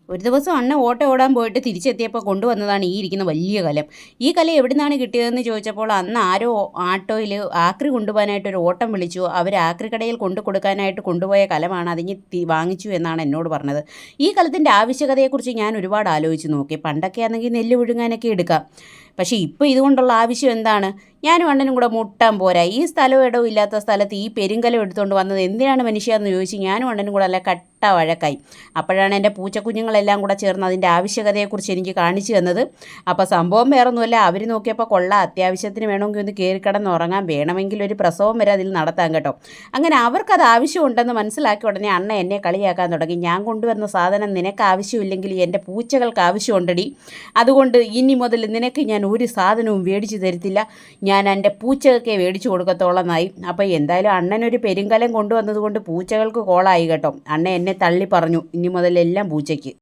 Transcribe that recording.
ഒരു ദിവസം അണ്ണ ഓട്ടം ഓടാൻ പോയിട്ട് തിരിച്ചെത്തിയപ്പോൾ കൊണ്ടുവന്നതാണ് ഈ ഇരിക്കുന്ന വലിയ കലം. ഈ കലം എവിടെ നിന്നാണ് കിട്ടിയതെന്ന് ചോദിച്ചപ്പോൾ അന്ന് ആരോ ആട്ടോയിൽ ആക്രി കൊണ്ടുപോകാനായിട്ട് ഒരു ഓട്ടം വിളിച്ചു. അവർ ആക്രി കടയിൽ കൊണ്ടു കൊടുക്കാനായിട്ട് കൊണ്ടുപോയ കലമാണ്, അതിന് വാങ്ങിച്ചു എന്നാണ് എന്നോട് പറഞ്ഞത്. ഈ കലത്തിൻ്റെ ആവശ്യകതയെക്കുറിച്ച് ഞാൻ ഒരുപാട് ആലോചിച്ച് നോക്കി. പണ്ടൊക്കെ ആണെങ്കിൽ നെല്ല് പുഴുങ്ങാനൊക്കെ എടുക്കാം. പക്ഷേ ഇപ്പോൾ ഇതുകൊണ്ടുള്ള ആവശ്യം എന്താണ്? ഞാനും അണ്ണനും കൂടെ മുട്ടാൻ പോരാ. ഈ സ്ഥലവും ഇടവും ഇല്ലാത്ത സ്ഥലത്ത് ഈ പെരുങ്കലം എടുത്തുകൊണ്ട് വന്നത് എന്തിനാണ് മനുഷ്യ എന്ന് ചോദിച്ച് ഞാനും അണ്ണനും കൂടെ അല്ല കട്ട വഴക്കായി. അപ്പോഴാണ് എൻ്റെ പൂച്ചക്കുഞ്ഞുങ്ങളെല്ലാം കൂടെ ചേർന്ന് അതിൻ്റെ ആവശ്യകതയെക്കുറിച്ച് എനിക്ക് കാണിച്ചു തന്നത്. അപ്പോൾ സംഭവം വേറൊന്നുമല്ല, അവർ നോക്കിയപ്പോൾ കൊള്ളാം, അത്യാവശ്യത്തിന് വേണമെങ്കിൽ ഒന്ന് കയറി കിടന്ന് ഉറങ്ങാൻ, വേണമെങ്കിൽ ഒരു പ്രസവം വരെ അതിൽ നടത്താം കേട്ടോ. അങ്ങനെ അവർക്കത് ആവശ്യമുണ്ടെന്ന് മനസ്സിലാക്കിയ ഉടനെ അണ്ണ എന്നെ കളിയാക്കാൻ തുടങ്ങി. ഞാൻ കൊണ്ടുവന്ന സാധനം നിനക്ക് ആവശ്യമില്ലെങ്കിൽ എൻ്റെ പൂച്ചകൾക്ക് ആവശ്യമുണ്ടടി, അതുകൊണ്ട് ഇനി മുതൽ നിനക്ക് ഞാൻ ഒരു സാധനവും മേടിച്ചു തരത്തില്ല, ഞാൻ എൻ്റെ പൂച്ചകൾക്കേ മേടിച്ചു കൊടുക്കത്തോളന്നായി. അപ്പോൾ എന്തായാലും അണ്ണനൊരു പെരുങ്കലം കൊണ്ടുവന്നത് കൊണ്ട് പൂച്ചകൾക്ക് കോളായി കേട്ടോ. അണ്ണ എന്നെ തള്ളി പറഞ്ഞു, ഇനി മുതൽ എല്ലാം പൂച്ചയ്ക്ക്.